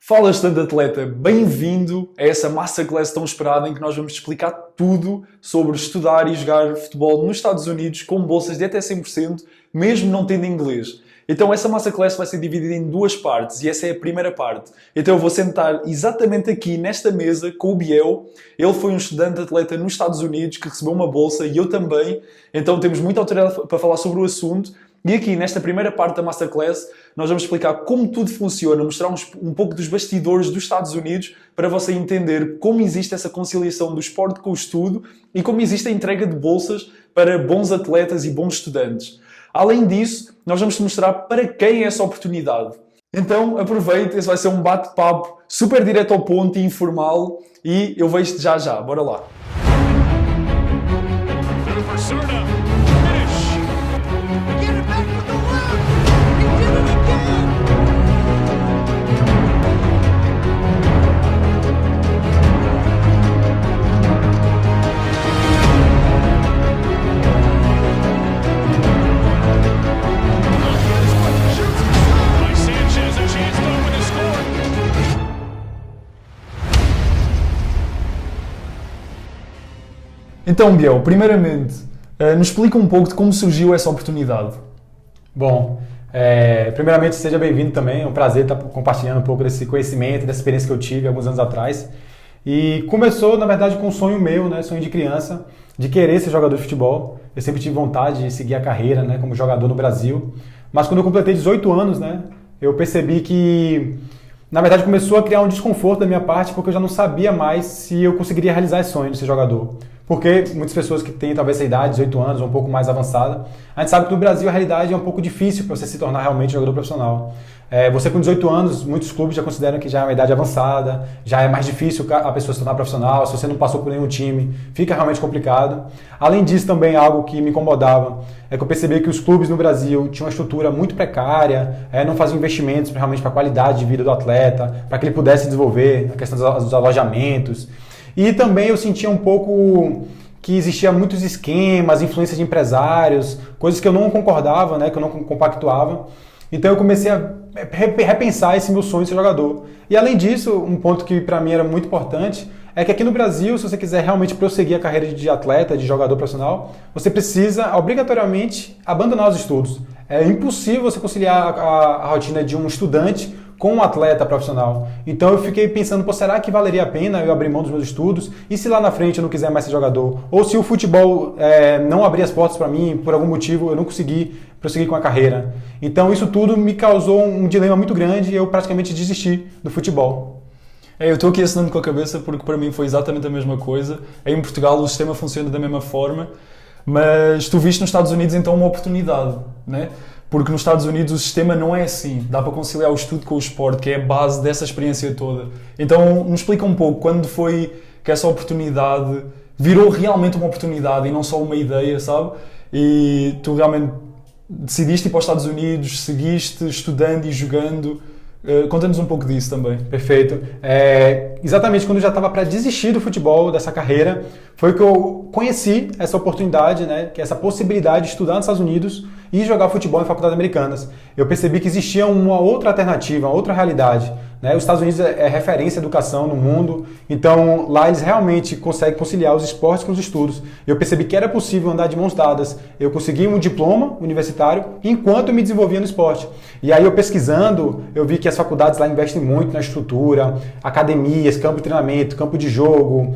Fala, estudante atleta, bem-vindo a essa masterclass tão esperada em que nós vamos explicar tudo sobre estudar e jogar futebol nos Estados Unidos com bolsas de até 100%, mesmo não tendo inglês. Então essa masterclass vai ser dividida em duas partes e essa é a primeira parte. Então eu vou sentar exatamente aqui nesta mesa com o Biel. Ele foi um estudante atleta nos Estados Unidos que recebeu uma bolsa e eu também. Então temos muita autoridade para falar sobre o assunto. E aqui, nesta primeira parte da Masterclass, nós vamos explicar como tudo funciona, mostrar um pouco dos bastidores dos Estados Unidos para você entender como existe essa conciliação do esporte com o estudo e como existe a entrega de bolsas para bons atletas e bons estudantes. Além disso, nós vamos te mostrar para quem é essa oportunidade. Então, aproveita, esse vai ser um bate-papo super direto ao ponto e informal e eu vejo-te já. Bora lá. Então, Biel, primeiramente, nos explica um pouco de como surgiu essa oportunidade. Bom, primeiramente seja bem-vindo também, é um prazer estar compartilhando um pouco desse conhecimento, dessa experiência que eu tive alguns anos atrás. E começou, na verdade, com um sonho meu, né, sonho de criança, de querer ser jogador de futebol. Eu sempre tive vontade de seguir a carreira, né, como jogador no Brasil. Mas quando eu completei 18 anos, né, eu percebi que, na verdade, começou a criar um desconforto da minha parte, porque eu já não sabia mais se eu conseguiria realizar esse sonho de ser jogador. Porque muitas pessoas que têm talvez essa idade, 18 anos, ou um pouco mais avançada, a gente sabe que no Brasil a realidade é um pouco difícil para você se tornar realmente jogador profissional. Você com 18 anos, muitos clubes já consideram que já é uma idade avançada, já é mais difícil a pessoa se tornar profissional, se você não passou por nenhum time, fica realmente complicado. Além disso, também algo que me incomodava é que eu percebi que os clubes no Brasil tinham uma estrutura muito precária, não faziam investimentos realmente para a qualidade de vida do atleta, para que ele pudesse desenvolver a questão dos alojamentos. E também eu sentia um pouco que existia muitos esquemas, influência de empresários, coisas que eu não concordava, né, que eu não compactuava. Então eu comecei a repensar esse meu sonho de ser jogador. E além disso, um ponto que para mim era muito importante é que aqui no Brasil, se você quiser realmente prosseguir a carreira de atleta, de jogador profissional, você precisa obrigatoriamente abandonar os estudos. É impossível você conciliar a rotina de um estudante com um atleta profissional. Então eu fiquei pensando, será que valeria a pena eu abrir mão dos meus estudos? E se lá na frente eu não quiser mais ser jogador? Ou se o futebol não abrir as portas para mim, por algum motivo eu não consegui prosseguir com a carreira? Então isso tudo me causou um dilema muito grande e eu praticamente desisti do futebol. Eu estou aqui assinando com a cabeça porque para mim foi exatamente a mesma coisa. Em Portugal o sistema funciona da mesma forma, mas tu viste nos Estados Unidos então uma oportunidade, né? Porque nos Estados Unidos o sistema não é assim. Dá para conciliar o estudo com o esporte, que é a base dessa experiência toda. Então, nos explica um pouco quando foi que essa oportunidade virou realmente uma oportunidade e não só uma ideia, sabe? E tu realmente decidiste ir para os Estados Unidos, seguiste estudando e jogando. Conta-nos um pouco disso também. Perfeito. Exatamente quando eu já estava para desistir do futebol, dessa carreira, foi que eu conheci essa oportunidade, né, que é essa possibilidade de estudar nos Estados Unidos e jogar futebol em faculdades americanas. Eu percebi que existia uma outra alternativa, uma outra realidade. Né? Os Estados Unidos é referência em educação no mundo, então lá eles realmente conseguem conciliar os esportes com os estudos. Eu percebi que era possível andar de mãos dadas. Eu consegui um diploma universitário enquanto eu me desenvolvia no esporte. E aí eu pesquisando, eu vi que as faculdades lá investem muito na estrutura, academias, campo de treinamento, campo de jogo,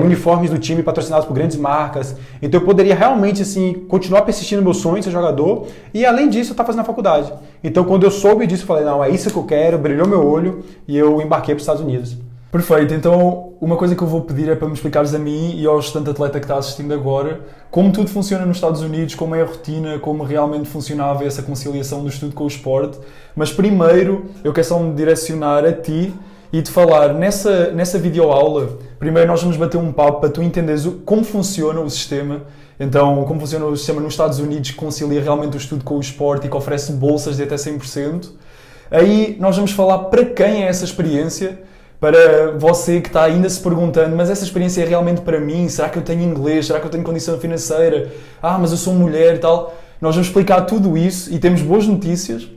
uniformes do time patrocinados por grandes marcas. Então eu poderia realmente assim, continuar persistindo no meu sonho de ser jogador e além disso eu estava fazendo a faculdade. Então quando eu soube disso, eu falei, não, é isso que eu quero, brilhou meu olho e eu embarquei para os Estados Unidos. Perfeito, então uma coisa que eu vou pedir é para me explicares a mim e ao estudante atleta que está assistindo agora como tudo funciona nos Estados Unidos, como é a rotina, como realmente funcionava essa conciliação do estudo com o esporte. Mas primeiro eu quero só me direcionar a ti e te falar nessa videoaula. Primeiro nós vamos bater um papo para tu entenderes como funciona o sistema. Então, como funciona o sistema nos Estados Unidos que concilia realmente o estudo com o esporte e que oferece bolsas de até 100%. Aí nós vamos falar para quem é essa experiência, para você que está ainda se perguntando, mas essa experiência é realmente para mim? Será que eu tenho inglês? Será que eu tenho condição financeira? Mas eu sou mulher e tal. Nós vamos explicar tudo isso e temos boas notícias.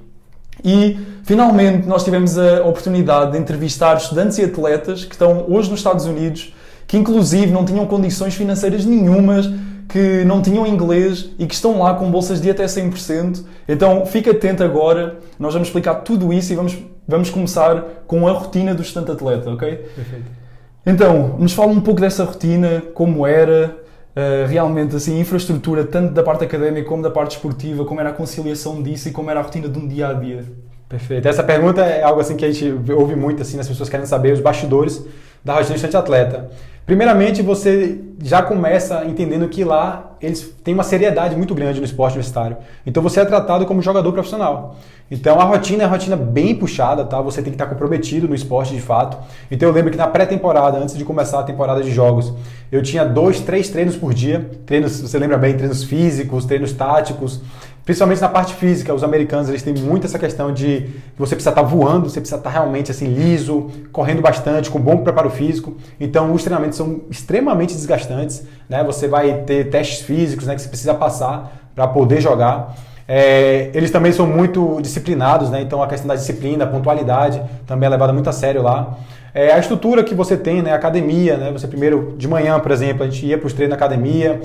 E finalmente nós tivemos a oportunidade de entrevistar estudantes e atletas que estão hoje nos Estados Unidos, que inclusive não tinham condições financeiras nenhumas, que não tinham inglês e que estão lá com bolsas de até 100%. Então fica atento agora, nós vamos explicar tudo isso e vamos começar com a rotina do estudante atleta, ok? Perfeito. Então, nos fala um pouco dessa rotina, como era, realmente assim, a infraestrutura, tanto da parte académica como da parte esportiva, como era a conciliação disso e como era a rotina de um dia a dia. Perfeito. Essa pergunta é algo assim que a gente ouve muito, assim, as pessoas querem saber os bastidores da rotina do estudante atleta. Primeiramente, você já começa entendendo que lá eles têm uma seriedade muito grande no esporte universitário. Então você é tratado como jogador profissional. Então a rotina é uma rotina bem puxada, tá? Você tem que estar comprometido no esporte de fato. Então eu lembro que na pré-temporada, antes de começar a temporada de jogos, eu tinha 2, 3 treinos por dia. Treinos, você lembra bem, treinos físicos, treinos táticos. Principalmente na parte física, os americanos eles têm muito essa questão de que você precisa estar voando, você precisa estar realmente assim liso, correndo bastante, com bom preparo físico. Então os treinamentos são extremamente desgastantes, né? Você vai ter testes físicos, né, que você precisa passar para poder jogar. Eles também são muito disciplinados, né? Então a questão da disciplina, a pontualidade também é levada muito a sério lá. A estrutura que você tem, né? A academia, né? Você primeiro, de manhã, por exemplo, a gente ia para os treinos na academia,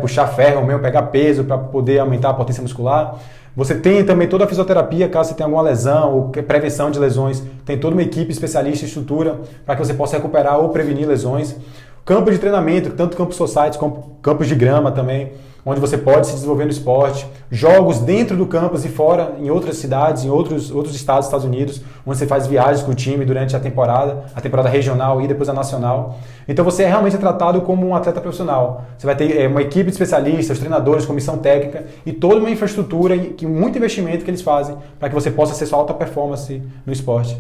puxar ferro mesmo, pegar peso para poder aumentar a potência muscular. Você tem também toda a fisioterapia, caso você tenha alguma lesão ou prevenção de lesões, tem toda uma equipe especialista em estrutura para que você possa recuperar ou prevenir lesões. Campo de treinamento, tanto campos societies como campos de grama também, onde você pode se desenvolver no esporte. Jogos dentro do campus e fora, em outras cidades, em outros estados dos Estados Unidos, onde você faz viagens com o time durante a temporada regional e depois a nacional. Então você é realmente tratado como um atleta profissional. Você vai ter uma equipe de especialistas, treinadores, comissão técnica e toda uma infraestrutura e muito investimento que eles fazem para que você possa ser sua alta performance no esporte.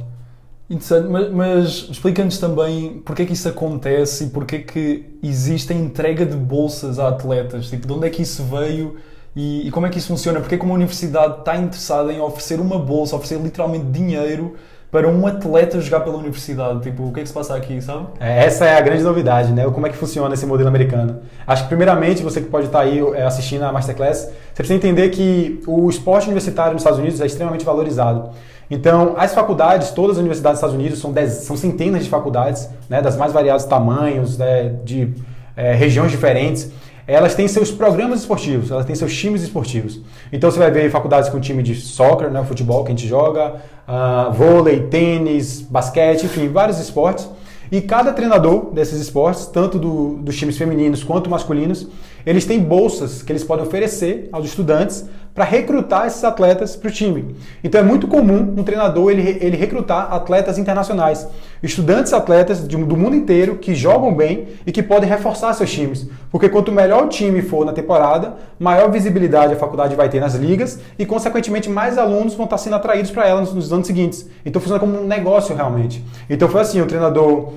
Interessante, mas explica-nos também porque é que isso acontece e porque é que existe a entrega de bolsas a atletas. Tipo, de onde é que isso veio e como é que isso funciona? Porque é que uma universidade está interessada em oferecer uma bolsa, oferecer literalmente dinheiro para um atleta jogar pela universidade? Tipo, o que é que se passa aqui, sabe? Essa é a grande novidade, né? Como é que funciona esse modelo americano. Acho que primeiramente, você que pode estar aí assistindo a Masterclass, você precisa entender que o esporte universitário nos Estados Unidos é extremamente valorizado. Então, as faculdades, todas as universidades dos Estados Unidos, são centenas de faculdades, né, das mais variados tamanhos, né, de regiões diferentes. Elas têm seus programas esportivos, elas têm seus times esportivos. Então você vai ver faculdades com time de soccer, né, futebol que a gente joga, vôlei, tênis, basquete, enfim, vários esportes. E cada treinador desses esportes, tanto dos times femininos quanto masculinos, eles têm bolsas que eles podem oferecer aos estudantes para recrutar esses atletas para o time. Então é muito comum um treinador ele recrutar atletas internacionais, estudantes atletas do mundo inteiro que jogam bem e que podem reforçar seus times. Porque quanto melhor o time for na temporada, maior visibilidade a faculdade vai ter nas ligas e, consequentemente, mais alunos vão estar sendo atraídos para ela nos anos seguintes. Então funciona como um negócio realmente. Então foi assim, o treinador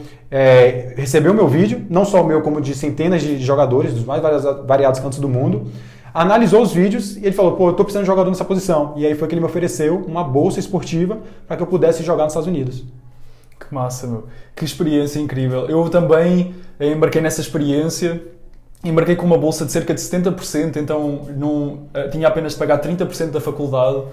recebeu o meu vídeo, não só o meu, como de centenas de jogadores dos mais variados cantos do mundo, analisou os vídeos e ele falou, pô, eu tô precisando de jogador nessa posição. E aí foi que ele me ofereceu uma bolsa esportiva para que eu pudesse jogar nos Estados Unidos. Que massa, meu. Que experiência incrível. Eu também embarquei nessa experiência, embarquei com uma bolsa de cerca de 70%, então tinha apenas de pagar 30% da faculdade.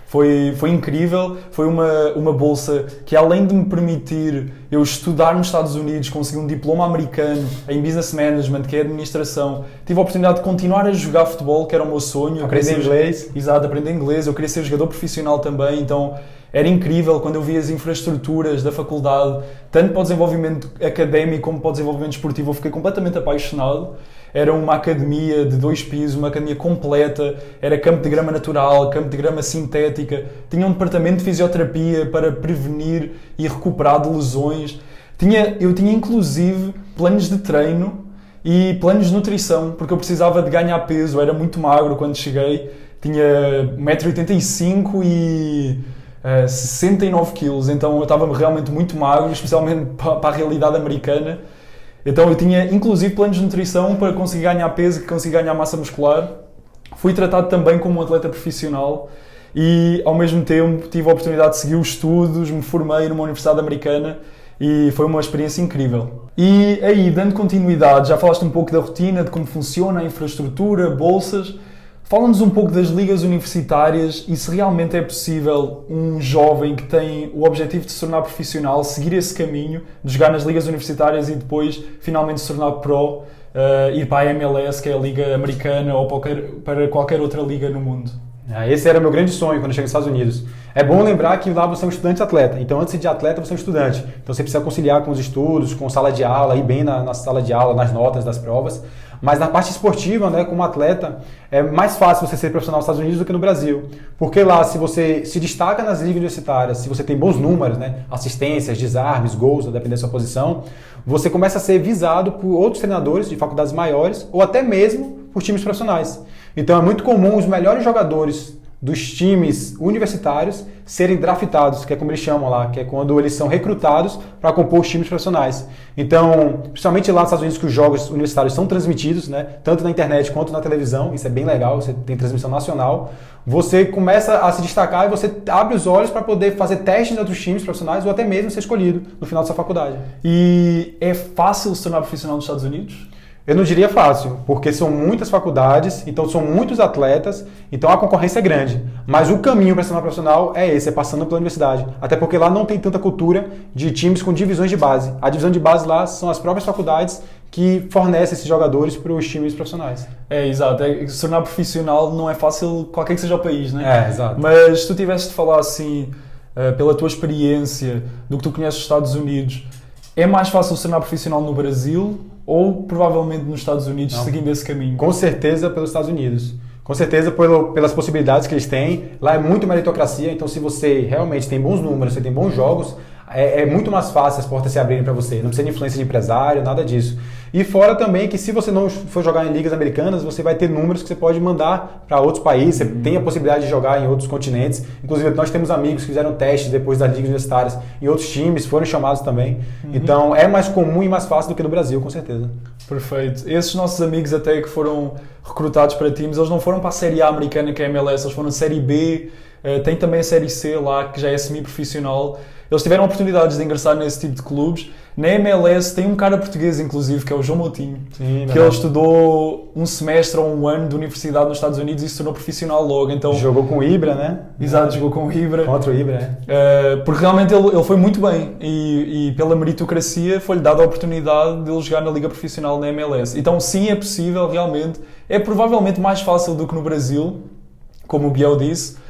Foi incrível, foi uma bolsa que, além de me permitir eu estudar nos Estados Unidos, conseguir um diploma americano em Business Management, que é administração, tive a oportunidade de continuar a jogar futebol, que era o meu sonho. Aprender inglês. Exato, aprender inglês, eu queria ser jogador profissional também, então era incrível quando eu via as infraestruturas da faculdade, tanto para o desenvolvimento académico como para o desenvolvimento esportivo, eu fiquei completamente apaixonado. Era uma academia de 2 pisos, uma academia completa, era campo de grama natural, campo de grama sintética, tinha um departamento de fisioterapia para prevenir e recuperar de lesões. Eu tinha inclusive planos de treino e planos de nutrição, porque eu precisava de ganhar peso, eu era muito magro quando cheguei, tinha 1,85 m e 69 kg, então eu estava realmente muito magro, especialmente para a realidade americana. Então eu tinha inclusive planos de nutrição para conseguir ganhar peso, conseguir ganhar massa muscular. Fui tratado também como um atleta profissional e, ao mesmo tempo, tive a oportunidade de seguir os estudos, me formei numa universidade americana e foi uma experiência incrível. E aí, dando continuidade, já falaste um pouco da rotina, de como funciona a infraestrutura, bolsas. Fala-nos um pouco das ligas universitárias e se realmente é possível um jovem que tem o objetivo de se tornar profissional seguir esse caminho, de jogar nas ligas universitárias e depois finalmente se tornar pro, ir para a MLS, que é a liga americana, ou para qualquer outra liga no mundo. Esse era o meu grande sonho quando eu cheguei nos Estados Unidos. É bom lembrar que lá você é um estudante atleta. Então, antes de atleta, você é um estudante. Então, você precisa conciliar com os estudos, com sala de aula, ir bem na sala de aula, nas notas das provas. Mas na parte esportiva, né, como atleta, é mais fácil você ser profissional nos Estados Unidos do que no Brasil. Porque lá, se você se destaca nas ligas universitárias, se você tem bons números, né, assistências, desarmes, gols, dependendo da sua posição, você começa a ser visado por outros treinadores de faculdades maiores ou até mesmo por times profissionais. Então é muito comum os melhores jogadores dos times universitários serem draftados, que é como eles chamam lá, que é quando eles são recrutados para compor os times profissionais. Então, principalmente lá nos Estados Unidos, que os jogos universitários são transmitidos, né, tanto na internet quanto na televisão, isso é bem legal, você tem transmissão nacional, você começa a se destacar e você abre os olhos para poder fazer testes em outros times profissionais ou até mesmo ser escolhido no final da sua faculdade. E é fácil se tornar profissional nos Estados Unidos? Eu não diria fácil, porque são muitas faculdades, então são muitos atletas, então a concorrência é grande. Mas o caminho para ser uma profissional é esse, é passando pela universidade. Até porque lá não tem tanta cultura de times com divisões de base. A divisão de base lá são as próprias faculdades que fornecem esses jogadores para os times profissionais. Exato. Se tornar profissional não é fácil qualquer que seja o país, né? Exato. Mas se tu tivesse de falar assim, pela tua experiência, do que tu conheces dos Estados Unidos, é mais fácil se tornar profissional no Brasil ou provavelmente nos Estados Unidos, seguindo esse caminho? Com certeza pelos Estados Unidos. Com certeza pelas possibilidades que eles têm. Lá é muito meritocracia, então se você realmente tem bons números, você tem bons jogos, é muito mais fácil as portas se abrirem para você. Não precisa de influência de empresário, nada disso. E fora também que se você não for jogar em ligas americanas, você vai ter números que você pode mandar para outros países, você tem a possibilidade de jogar em outros continentes. Inclusive, nós temos amigos que fizeram testes depois das ligas universitárias em outros times, foram chamados também. Então, é mais comum e mais fácil do que no Brasil, com certeza. Perfeito. Esses nossos amigos até que foram recrutados para times, eles não foram para a Série A americana, que é a MLS, eles foram na Série B, tem também a Série C lá, que já é semi-profissional. Eles tiveram oportunidades de ingressar nesse tipo de clubes. Na MLS tem um cara português, inclusive, que é o João Moutinho, que ele estudou um semestre ou um ano de universidade nos Estados Unidos e se tornou profissional logo. Então, jogou com o Ibra, né? Exato, jogou com o Ibra. Contra o Ibra, porque realmente ele foi muito bem e pela meritocracia foi-lhe dada a oportunidade de ele jogar na Liga Profissional na MLS. Então sim, é possível, realmente. É provavelmente mais fácil do que no Brasil, como o Biel disse.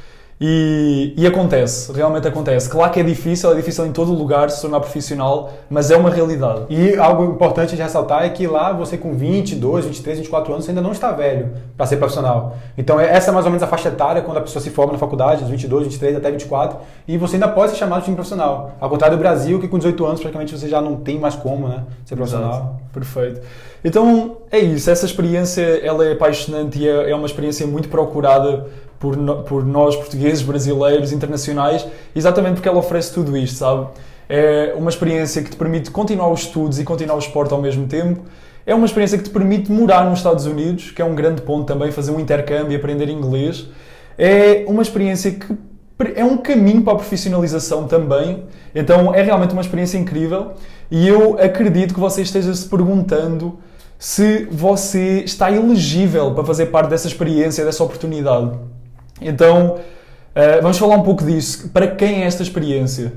E acontece, realmente acontece. Claro que é difícil em todo lugar se tornar profissional, mas é uma realidade. E algo importante de ressaltar é que lá você com 22, 23, 24 anos você ainda não está velho para ser profissional. Então essa é mais ou menos a faixa etária quando a pessoa se forma na faculdade, dos 22, 23 até 24, e você ainda pode ser chamado de time profissional. Ao contrário do Brasil, que com 18 anos praticamente você já não tem mais como, né, ser profissional. Exato. Perfeito. Então é isso, essa experiência ela é apaixonante e é uma experiência muito procurada por nós portugueses, brasileiros, internacionais, exatamente porque ela oferece tudo isto, sabe? É uma experiência que te permite continuar os estudos e continuar o esporte ao mesmo tempo. É uma experiência que te permite morar nos Estados Unidos, que é um grande ponto também, fazer um intercâmbio e aprender inglês. É uma experiência que é um caminho para a profissionalização também. Então é realmente uma experiência incrível e eu acredito que você esteja se perguntando se você está elegível para fazer parte dessa experiência, dessa oportunidade. Então, vamos falar um pouco disso. Para quem é esta experiência?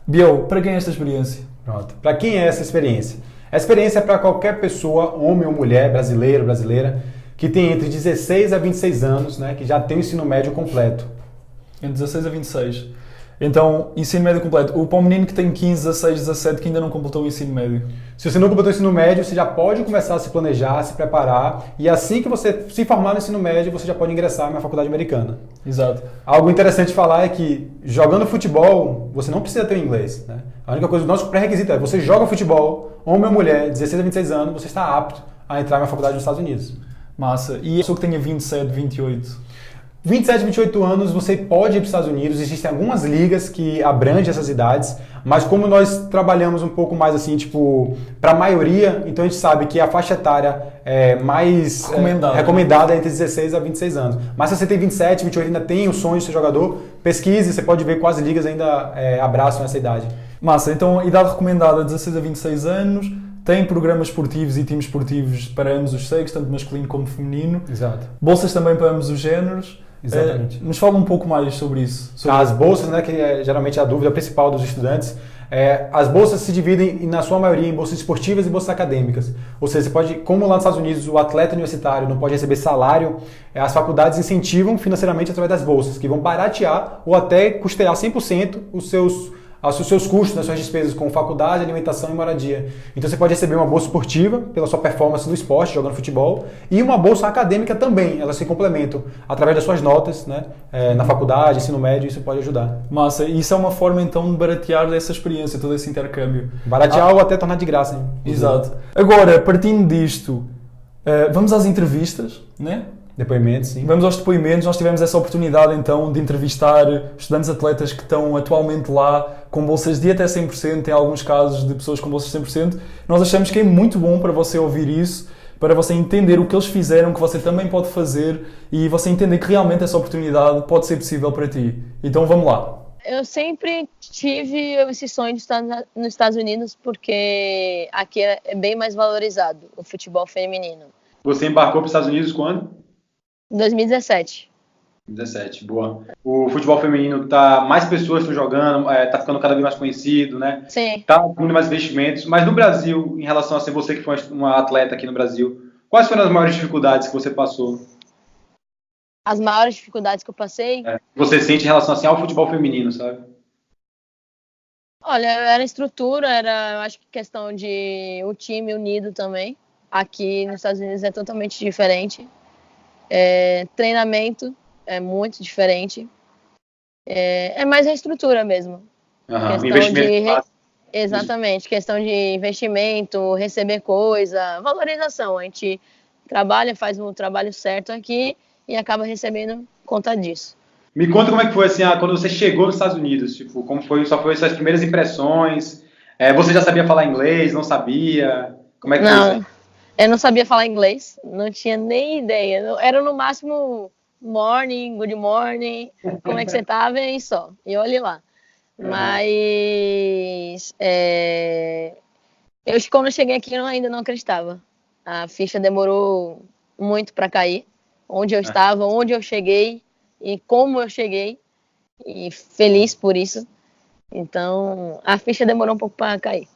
Biel, para quem é esta experiência? Pronto. Para quem é essa experiência? A experiência é para qualquer pessoa, homem ou mulher, brasileiro, brasileira, que tem entre 16 a 26 anos, né, que já tem o ensino médio completo. Entre 16 a 26. Então, ensino médio completo. Para o menino que tem 15, 16, 17, que ainda não completou o ensino médio? Se você não completou o ensino médio, você já pode começar a se planejar, a se preparar. E assim que você se formar no ensino médio, você já pode ingressar na faculdade americana. Exato. Algo interessante de falar é que, jogando futebol, você não precisa ter inglês, né? A única coisa, o nosso pré-requisito é, você joga futebol, homem ou mulher, 16 a 26 anos, você está apto a entrar na faculdade nos Estados Unidos. Massa. E a pessoa que tenha 27, 28? 27, 28 anos, você pode ir para os Estados Unidos, existem algumas ligas que abrangem essas idades, mas como nós trabalhamos um pouco mais assim, tipo, para a maioria, então a gente sabe que a faixa etária mais recomendada é entre 16 a 26 anos. Mas se você tem 27, 28 ainda tem o sonho de ser jogador, pesquise, você pode ver quais ligas ainda abraçam essa idade. Massa, então idade recomendada 16 a 26 anos, tem programas esportivos e times esportivos para ambos os sexos, tanto masculino como feminino. Exato. Bolsas também para ambos os géneros. Exatamente. Nos fala um pouco mais sobre isso. As bolsas, né, que é geralmente a dúvida principal dos estudantes, as bolsas se dividem, na sua maioria, em bolsas esportivas e bolsas acadêmicas. Ou seja, você pode, como lá nos Estados Unidos o atleta universitário não pode receber salário, as faculdades incentivam financeiramente através das bolsas, que vão baratear ou até custear 100% os seus custos, as suas despesas com faculdade, alimentação e moradia. Então você pode receber uma bolsa esportiva pela sua performance no esporte, jogando futebol, e uma bolsa acadêmica também. Elas se complementam através das suas notas, né? Na faculdade, ensino médio, isso pode ajudar. Massa, e isso é uma forma então de baratear essa experiência, todo esse intercâmbio. Baratear ou até tornar de graça. Hein? Exato. Agora, partindo disto, vamos às entrevistas, né? Depoimentos, sim. Vamos aos depoimentos. Nós tivemos essa oportunidade então de entrevistar estudantes atletas que estão atualmente lá com bolsas de até 100%, em alguns casos de pessoas com bolsas de 100%. Nós achamos que é muito bom para você ouvir isso, para você entender o que eles fizeram, que você também pode fazer e você entender que realmente essa oportunidade pode ser possível para ti. Então vamos lá. Eu sempre tive esse sonho de estar nos Estados Unidos porque aqui é bem mais valorizado o futebol feminino. Você embarcou para os Estados Unidos quando? Em 2017. 17, boa. O futebol feminino mais pessoas estão jogando, tá ficando cada vez mais conhecido, né? Sim. Tá tendo mais investimentos. Mas no Brasil, em relação a ser você que foi uma atleta aqui no Brasil, quais foram as maiores dificuldades que você passou? As maiores dificuldades que eu passei? Você sente em relação assim, ao futebol feminino, sabe? Olha, era estrutura, eu acho que questão de o time unido também. Aqui nos Estados Unidos é totalmente diferente. Treinamento é muito diferente. É mais a estrutura mesmo. Exatamente, questão de investimento, receber coisa, valorização. A gente trabalha, faz o trabalho certo aqui e acaba recebendo conta disso. Me conta como é que foi assim, quando você chegou nos Estados Unidos, tipo, como foi suas primeiras impressões? Você já sabia falar inglês, não sabia? Como é que não, foi? Eu não sabia falar inglês, não tinha nem ideia. Era no máximo morning, good morning, como é que você tava e só. E olhe lá. Mas quando eu cheguei aqui eu ainda não acreditava. A ficha demorou muito para cair. Onde eu estava, onde eu cheguei e como eu cheguei. E feliz por isso. Então, a ficha demorou um pouco para cair.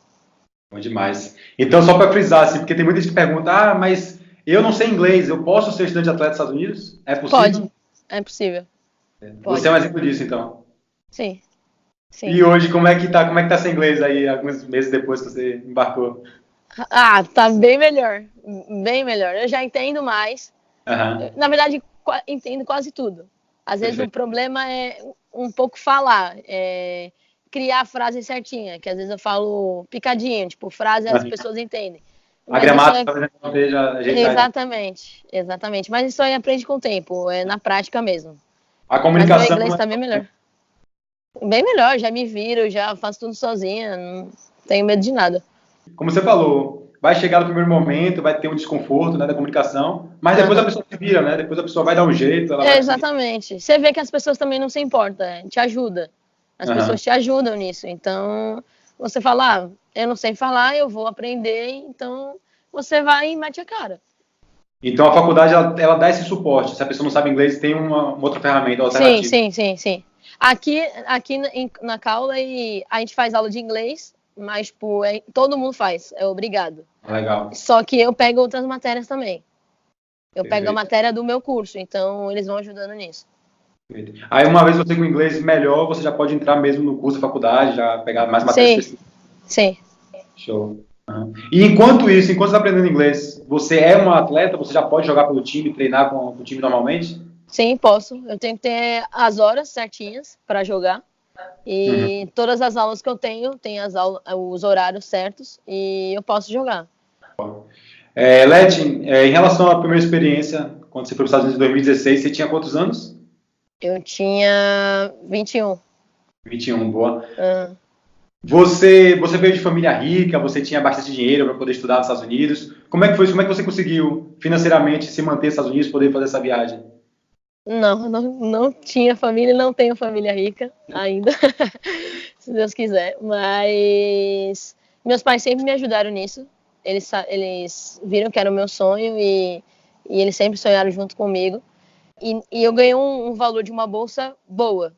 Bom demais. Então, só para frisar, assim, porque tem muita gente que pergunta, mas eu não sei inglês, eu posso ser estudante de atleta dos Estados Unidos? É possível? Pode, é possível. Você é um exemplo disso, então? Sim. E hoje, como é que tá sem inglês aí, alguns meses depois que você embarcou? Tá bem melhor, bem melhor. Eu já entendo mais. Na verdade, entendo quase tudo. Às vezes o problema é um pouco falar, criar a frase certinha, que às vezes eu falo picadinho, tipo, frase as pessoas entendem. Mas a gramática não esteja ajeitada. Exatamente. Mas isso aí aprende com o tempo, na prática mesmo. A comunicação... Mas o inglês tá bem melhor. Bem melhor, já me viro, já faço tudo sozinha, não tenho medo de nada. Como você falou, vai chegar no primeiro momento, vai ter um desconforto, né, da comunicação, mas depois a pessoa se vira, né? Depois a pessoa vai dar um jeito. Exatamente. Você vê que as pessoas também não se importam, te ajuda. As pessoas te ajudam nisso. Então, você fala, eu não sei falar, eu vou aprender, então você vai e mete a cara. Então a faculdade, ela dá esse suporte. Se a pessoa não sabe inglês, tem uma outra ferramenta alternativa. Sim. Aqui na Caula a gente faz aula de inglês, mas tipo, todo mundo faz, é obrigado. Legal. Só que eu pego outras matérias também. Eu pego a matéria do meu curso, então eles vão ajudando nisso. Aí uma vez você com inglês melhor, você já pode entrar mesmo no curso da faculdade, já pegar mais matérias. Sim. Show. E enquanto você está aprendendo inglês, você é uma atleta? Você já pode jogar pelo time, treinar com o time normalmente? Sim, posso. Eu tenho que ter as horas certinhas para jogar. E todas as aulas que eu tenho, tem os horários certos e eu posso jogar. Leti, em relação à primeira experiência, quando você foi para os Estados Unidos em 2016, você tinha quantos anos? Eu tinha 21. 21, boa. Você veio de família rica, você tinha bastante dinheiro para poder estudar nos Estados Unidos. Como é que foi isso? Como é que você conseguiu financeiramente se manter nos Estados Unidos e poder fazer essa viagem? Não tinha família, não tenho família rica ainda, se Deus quiser. Mas meus pais sempre me ajudaram nisso. eles viram que era o meu sonho e eles sempre sonharam junto comigo. E eu ganhei um valor de uma bolsa boa,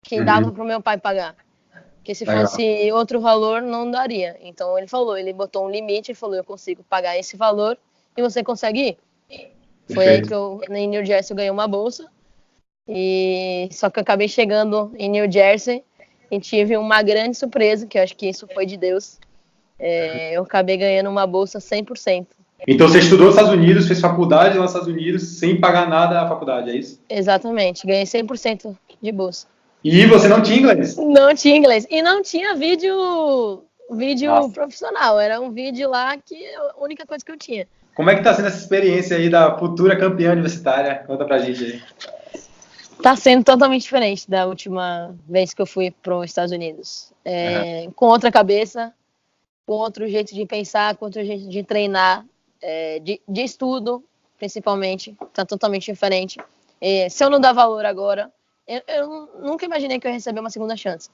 que dava para o meu pai pagar. Porque se fosse outro valor, não daria. Então ele botou um limite e falou, eu consigo pagar esse valor e você consegue ir. Foi aí que em New Jersey eu ganhei uma bolsa. Só que eu acabei chegando em New Jersey e tive uma grande surpresa, que eu acho que isso foi de Deus. Eu acabei ganhando uma bolsa 100%. Então você estudou nos Estados Unidos, fez faculdade nos Estados Unidos, sem pagar nada à faculdade, é isso? Exatamente, ganhei 100% de bolsa. E você não tinha inglês? Não tinha inglês. E não tinha vídeo profissional. Era um vídeo lá que é a única coisa que eu tinha. Como é que tá sendo essa experiência aí da futura campeã universitária? Conta pra gente aí. Tá sendo totalmente diferente da última vez que eu fui para os Estados Unidos. Com outra cabeça, com outro jeito de pensar, com outro jeito de treinar, de estudo, principalmente. Tá totalmente diferente. Se eu não dar valor agora, eu nunca imaginei que eu ia receber uma segunda chance.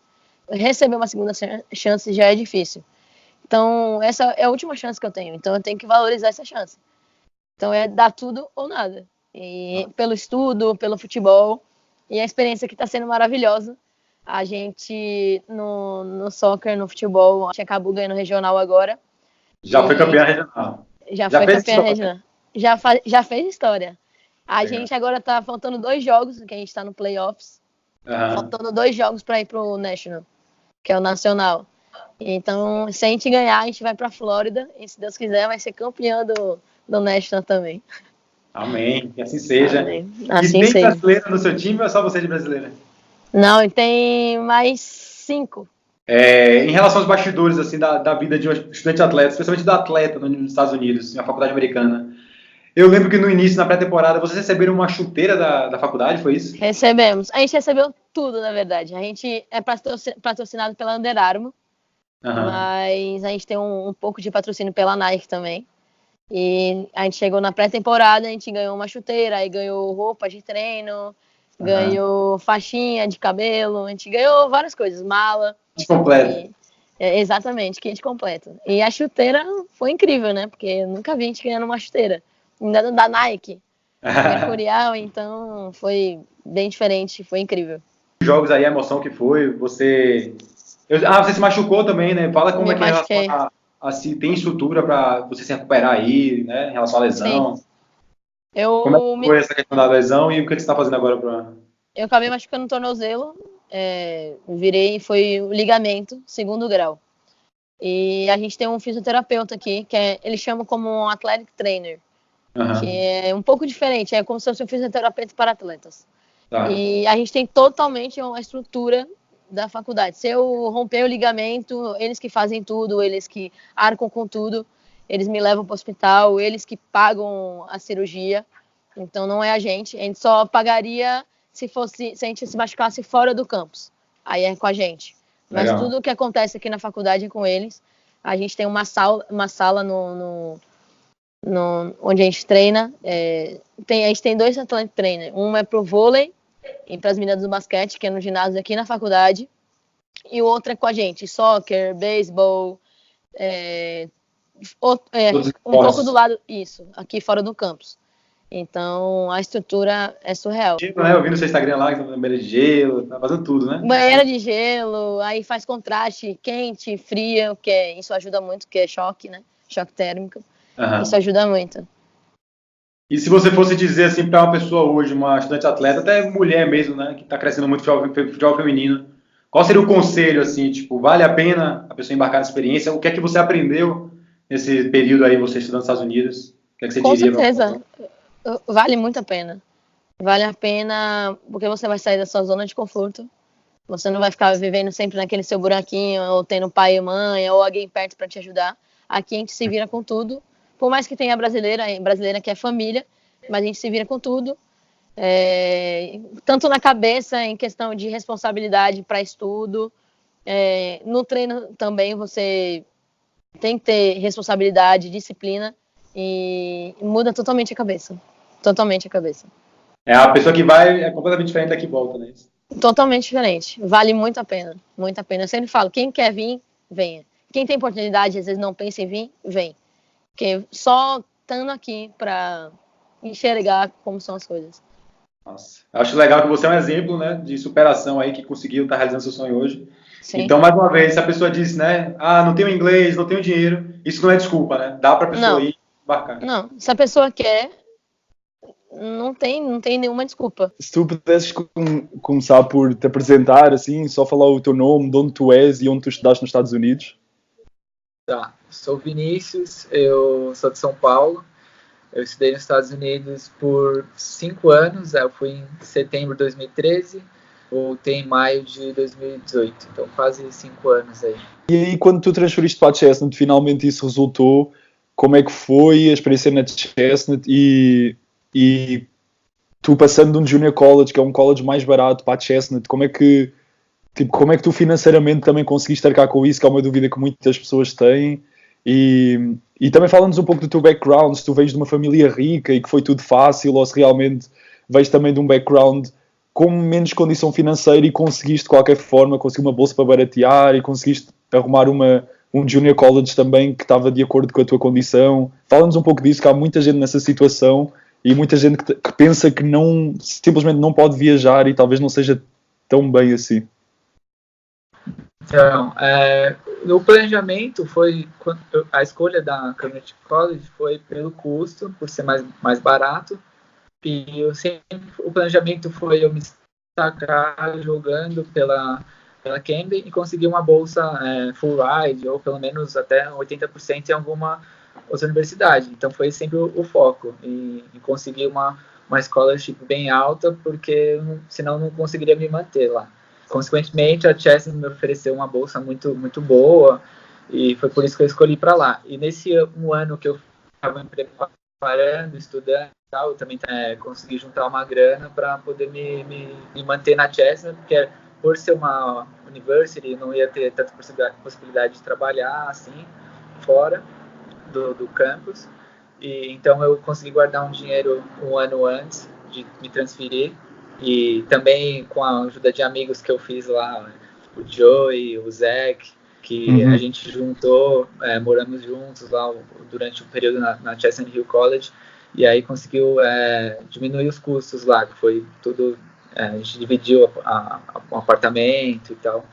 Receber uma segunda chance já é difícil. Então, essa é a última chance que eu tenho. Então, eu tenho que valorizar essa chance. Então, é dar tudo ou nada. E pelo estudo, pelo futebol. E a experiência que está sendo maravilhosa. A gente, no soccer, no futebol, a gente acabou ganhando regional agora. Já foi campeã regional. Já foi campeã regional. Já fez história. A gente agora está faltando 2 jogos, que a gente está no playoffs. Faltando 2 jogos para ir pro National, que é o nacional. Então, se a gente ganhar, a gente vai para a Flórida. E se Deus quiser, vai ser campeã do National também. Amém, que assim seja. Amém. Assim e tem seja. Brasileira no seu time ou é só você de brasileira? Não, tem mais 5. Em relação aos bastidores assim, da vida de um estudante atleta, especialmente da atleta nos Estados Unidos, na faculdade americana, eu lembro que no início, na pré-temporada, vocês receberam uma chuteira da faculdade, foi isso? Recebemos. A gente recebeu tudo, na verdade. A gente é patrocinado pela Under Armour, mas a gente tem um pouco de patrocínio pela Nike também. E a gente chegou na pré-temporada, a gente ganhou uma chuteira, aí ganhou roupa de treino, ganhou faixinha de cabelo, a gente ganhou várias coisas, mala. Kit completo. Exatamente, kit completo. E a chuteira foi incrível, né? Porque eu nunca vi a gente ganhando uma chuteira. Ainda da Nike, Mercurial, então foi bem diferente, foi incrível. Jogos aí, a emoção que foi, você se machucou também, né? Fala como é que é se tem estrutura para você se recuperar aí, né? Em relação à lesão. Sim. Como é que foi essa questão da lesão e o que você está fazendo agora para... Eu acabei machucando o tornozelo, virei, foi o ligamento, 2º grau. E a gente tem um fisioterapeuta aqui, que ele chama como um athletic trainer. Que é um pouco diferente, é como se fosse um fisioterapeuta para atletas. E a gente tem totalmente uma estrutura da faculdade. Se eu romper o ligamento, eles que fazem tudo, eles que arcam com tudo, eles me levam para o hospital, eles que pagam a cirurgia. Então não é a gente só pagaria se a gente se machucasse fora do campus. Aí é com a gente. Mas legal. Tudo o que acontece aqui na faculdade é com eles. A gente tem uma sala onde a gente treina. A gente tem 2 athletic trainers. Um é pro vôlei e para as meninas do basquete, que é no ginásio aqui na faculdade. E o outro é com a gente. Soccer, beisebol, um pouco do lado, isso, aqui fora do campus. Então, a estrutura é surreal. Eu vi no seu Instagram lá, que tá fazendo banheira de gelo, tá fazendo tudo, né? Banheira de gelo, aí faz contraste quente, fria, isso ajuda muito, que é choque, né? Choque térmico. Isso ajuda muito. E se você fosse dizer assim para uma pessoa hoje, uma estudante atleta, até mulher mesmo, né, que está crescendo muito futebol feminino, qual seria o conselho, assim, tipo, vale a pena a pessoa embarcar na experiência? O que é que você aprendeu nesse período aí, você estudando nos Estados Unidos? O que é que você diria? Com certeza. Vale muito a pena. Vale a pena porque você vai sair da sua zona de conforto. Você não vai ficar vivendo sempre naquele seu buraquinho, ou tendo pai e mãe, ou alguém perto para te ajudar. Aqui a gente se vira com tudo. Por mais que tenha brasileira que é família, mas a gente se vira com tudo. Tanto na cabeça, em questão de responsabilidade para estudo. No treino também você tem que ter responsabilidade, disciplina, e muda totalmente a cabeça. Totalmente a cabeça. A pessoa que vai é completamente diferente da que volta, né? Totalmente diferente. Vale muito a pena. Muito a pena. Eu sempre falo, quem quer vir, venha. Quem tem oportunidade, às vezes não pensa em vir, vem. porque só estando aqui para enxergar como são as coisas. Nossa, acho legal que você é um exemplo, né, de superação aí, que conseguiu estar realizando seu sonho hoje. Sim. Então, mais uma vez, se a pessoa disse, né, não tenho inglês, não tenho dinheiro, isso não é desculpa, né? Dá para a pessoa ir embarcar. Não, se a pessoa quer, não tem nenhuma desculpa. Se tu pudesses começar por te apresentar, assim, só falar o teu nome, de onde tu és e onde tu estudaste nos Estados Unidos. Tá, sou Vinícius, eu sou de São Paulo. Eu estudei nos Estados Unidos por 5 anos, eu fui em setembro de 2013, voltei em maio de 2018, então quase 5 anos aí. E aí, quando tu transferiste para a Chestnut, finalmente isso resultou, como é que foi a experiência na Chestnut e tu passando de um junior college, que é um college mais barato, para a Chestnut, como é que tu financeiramente também conseguiste arcar com isso, que é uma dúvida que muitas pessoas têm, e também fala-nos um pouco do teu background, se tu vens de uma família rica e que foi tudo fácil, ou se realmente vens também de um background com menos condição financeira e conseguiste de qualquer forma conseguir uma bolsa para baratear e conseguiste arrumar um junior college também que estava de acordo com a tua condição. Fala-nos um pouco disso, que há muita gente nessa situação e muita gente que pensa que simplesmente não pode viajar e talvez não seja tão bem assim. Então, no planejamento a escolha da Community College foi pelo custo, por ser mais barato, e o planejamento foi eu me destacar jogando pela Camden e conseguir uma bolsa full ride, ou pelo menos até 80% em alguma outra universidade. Então foi sempre o foco, em conseguir uma scholarship bem alta, porque senão não conseguiria me manter lá. Consequentemente, a Chestnut me ofereceu uma bolsa muito, muito boa, e foi por isso que eu escolhi para lá. E nesse um ano que eu estava me preparando, estudando e tal, eu também consegui juntar uma grana para poder me manter na Chestnut, porque por ser uma university, não ia ter tanta possibilidade de trabalhar assim, fora do campus. E então eu consegui guardar um dinheiro um ano antes de me transferir. E também com a ajuda de amigos que eu fiz lá, o Joey, o Zach, que a gente juntou, moramos juntos lá durante um período na Chestnut Hill College, e aí conseguiu diminuir os custos lá, que foi tudo, a gente dividiu um apartamento e tal.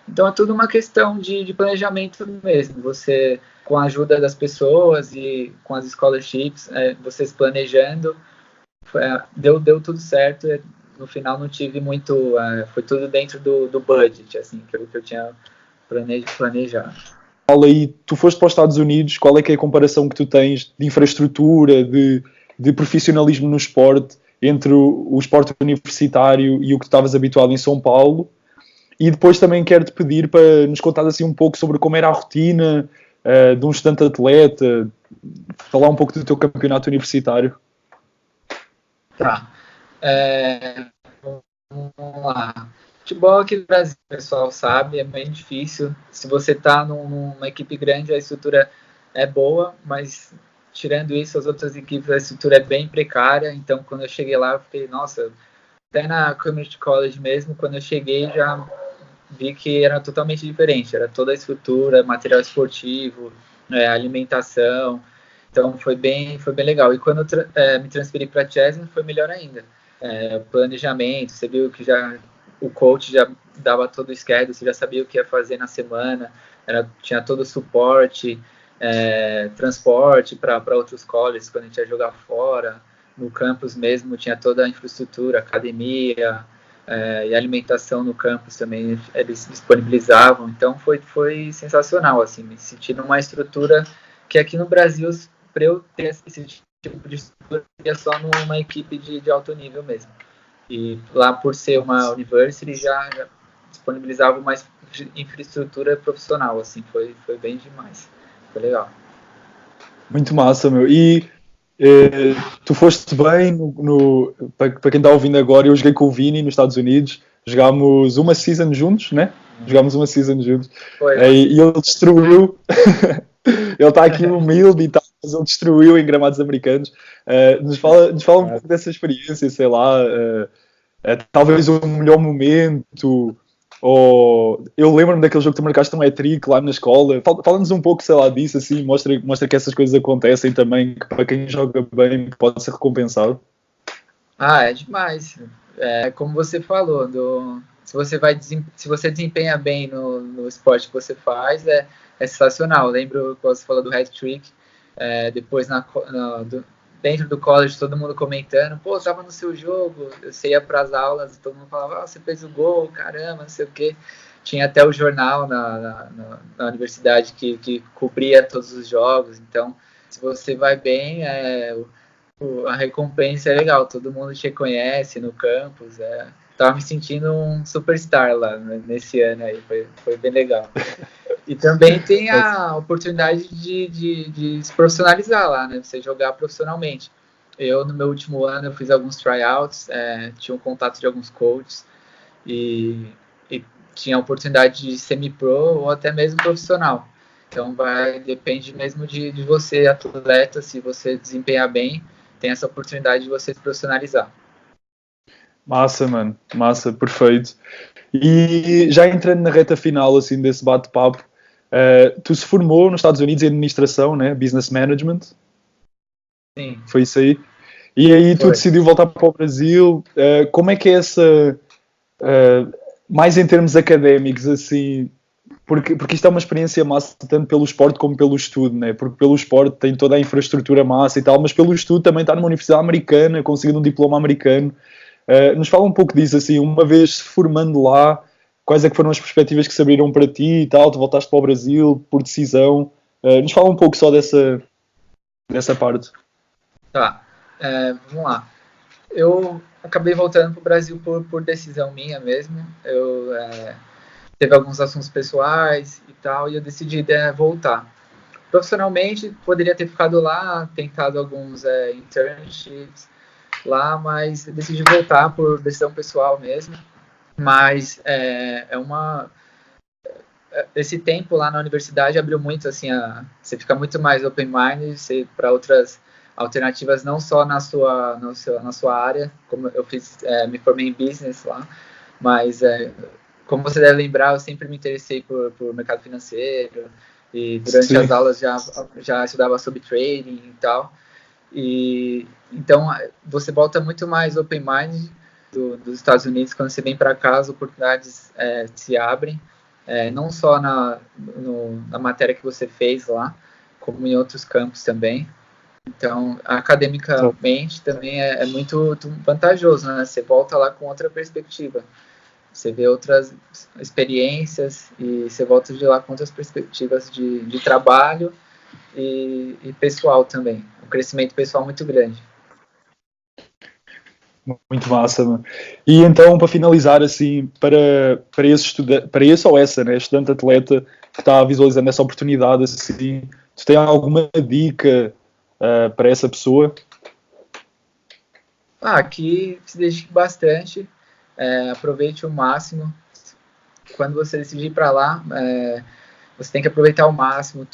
Então é tudo uma questão de planejamento mesmo, você, com a ajuda das pessoas e com as scholarships, vocês planejando, deu tudo certo. No final não tive muito, foi tudo dentro do budget, assim, que eu tinha planejado. Fala aí, tu foste para os Estados Unidos, qual é que é a comparação que tu tens de infraestrutura, de profissionalismo no esporte, entre o esporte universitário e o que tu estavas habituado em São Paulo? E depois também quero-te pedir para nos contar assim um pouco sobre como era a rotina de um estudante atleta, falar um pouco do teu campeonato universitário. Tá. Vamos lá. Futebol aqui no Brasil, o pessoal sabe, é bem difícil. Se você está numa equipe grande, a estrutura é boa, mas tirando isso, as outras equipes, a estrutura é bem precária. Então, quando eu cheguei lá, eu fiquei, nossa, até na Community College mesmo, quando eu cheguei, já vi que era totalmente diferente. Era toda a estrutura, material esportivo, alimentação. Então, foi bem legal. E quando eu me transferi para a Chestnut, foi melhor ainda. Planejamento, você viu que o coach já dava todo o schedule, você já sabia o que ia fazer na semana, tinha todo o suporte, transporte para outros colleges quando a gente ia jogar fora, no campus mesmo tinha toda a infraestrutura, academia, e alimentação no campus também eles disponibilizavam. Então foi sensacional, assim, me senti numa estrutura que aqui no Brasil, para eu ter esse tipo de estrutura, é só numa equipe de alto nível mesmo. E lá, por ser uma university, já disponibilizava uma infraestrutura profissional, assim, foi bem demais, foi legal. Muito massa, meu. E tu foste bem, para quem está ouvindo agora, eu joguei com o Vini nos Estados Unidos, jogámos uma season juntos, né? Jogámos uma season juntos. E ele destruiu... Ele está aqui humilde e tal, mas ele destruiu em gramados americanos. Nos fala um pouco dessa experiência, sei lá, talvez o melhor momento, Ou eu lembro-me daquele jogo que tu marcaste um hat-trick lá na escola. Fala-nos um pouco, sei lá, disso, assim, mostra que essas coisas acontecem também, que para quem joga bem pode ser recompensado. É demais. Como você falou, se você desempenha bem no esporte que você faz, é sensacional. Eu lembro que você falou do hat-trick, depois dentro do college, todo mundo comentando, pô, tava no seu jogo, você ia para as aulas, todo mundo falava, você fez o gol, caramba, não sei o quê. Tinha até o jornal na universidade que cobria todos os jogos, então, se você vai bem, a recompensa é legal, todo mundo te conhece no campus, tava me sentindo um superstar lá nesse ano aí, foi bem legal. E também tem a oportunidade de se profissionalizar lá, né? Você jogar profissionalmente. No meu último ano, eu fiz alguns tryouts, tinha um contato de alguns coaches e tinha a oportunidade de semi-pro ou até mesmo profissional. Então, depende mesmo de você, atleta, se você desempenhar bem, tem essa oportunidade de você se profissionalizar. Massa, mano. Massa, perfeito. E já entrando na reta final, assim, desse bate-papo, tu se formou nos Estados Unidos em administração, né? Business Management. Sim. Foi isso aí. E aí tu decidiu voltar para o Brasil. Como é que é essa... mais em termos académicos, assim... Porque isto é uma experiência massa tanto pelo esporte como pelo estudo, né? Porque pelo esporte tem toda a infraestrutura massa e tal, mas pelo estudo também está numa universidade americana, conseguindo um diploma americano. Nos fala um pouco disso, assim, uma vez se formando lá, quais é que foram as perspectivas que se abriram para ti e tal, tu voltaste para o Brasil por decisão. Nos fala um pouco só dessa parte. Tá, vamos lá. Eu acabei voltando para o Brasil por decisão minha mesmo. Teve alguns assuntos pessoais e tal, e eu decidi voltar. Profissionalmente, poderia ter ficado lá, tentado alguns internships lá, mas eu decidi voltar por decisão pessoal mesmo. Mas esse tempo lá na universidade abriu muito, assim, você fica muito mais open-minded para outras alternativas, não só na sua área, como eu me formei em business lá, mas como você deve lembrar, eu sempre me interessei por mercado financeiro, e durante Sim. as aulas já estudava sobre trading e tal, e então você volta muito mais open-minded dos Estados Unidos. Quando você vem para cá, as oportunidades se abrem, não só na matéria que você fez lá, como em outros campos também. Então, academicamente também é muito vantajoso, né? Você volta lá com outra perspectiva. Você vê outras experiências e você volta de lá com outras perspectivas de trabalho e pessoal também. Um crescimento pessoal muito grande. Muito massa, mano. E então, para finalizar, assim, para esse ou essa, né, estudante atleta que está visualizando essa oportunidade, assim, tu tem alguma dica para essa pessoa? Que se dedique bastante, aproveite o máximo. Quando você decidir ir para lá, você tem que aproveitar ao máximo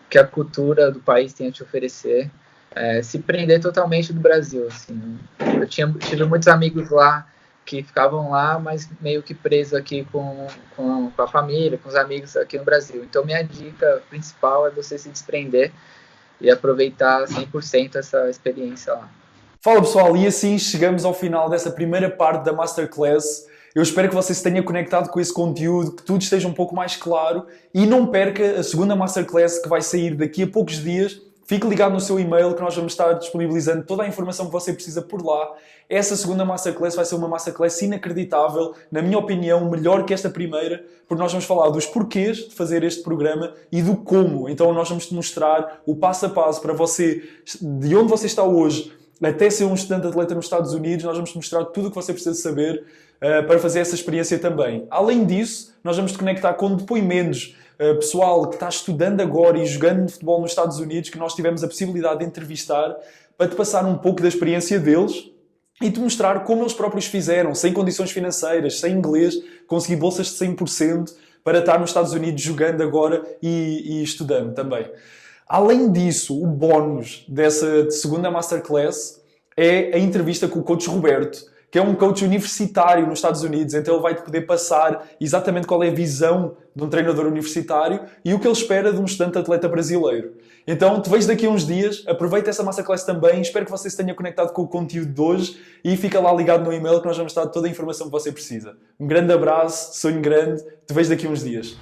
que a cultura do país tem a te oferecer. Se prender totalmente do Brasil, assim. Eu tive muitos amigos lá que ficavam lá, mas meio que presos aqui com a família, com os amigos aqui no Brasil. Então, minha dica principal é você se desprender e aproveitar 100% essa experiência lá. Fala pessoal, e assim chegamos ao final dessa primeira parte da Masterclass. Eu espero que você se tenha conectado com esse conteúdo, que tudo esteja um pouco mais claro e não perca a segunda Masterclass que vai sair daqui a poucos dias. Fique ligado no seu e-mail que nós vamos estar disponibilizando toda a informação que você precisa por lá. Essa segunda Masterclass vai ser uma Masterclass inacreditável, na minha opinião, melhor que esta primeira, porque nós vamos falar dos porquês de fazer este programa e do como. Então nós vamos te mostrar o passo a passo para você, de onde você está hoje, até ser um estudante atleta nos Estados Unidos. Nós vamos te mostrar tudo o que você precisa saber para fazer essa experiência também. Além disso, nós vamos te conectar com depoimentos pessoal que está estudando agora e jogando futebol nos Estados Unidos, que nós tivemos a possibilidade de entrevistar, para te passar um pouco da experiência deles e te mostrar como eles próprios fizeram, sem condições financeiras, sem inglês, conseguir bolsas de 100% para estar nos Estados Unidos jogando agora e estudando também. Além disso, o bónus dessa segunda Masterclass é a entrevista com o coach Roberto, que é um coach universitário nos Estados Unidos, então ele vai-te poder passar exatamente qual é a visão de um treinador universitário e o que ele espera de um estudante atleta brasileiro. Então, te vejo daqui a uns dias, aproveita essa Masterclass também, espero que você se tenha conectado com o conteúdo de hoje e fica lá ligado no e-mail que nós vamos dar toda a informação que você precisa. Um grande abraço, sonho grande, te vejo daqui a uns dias.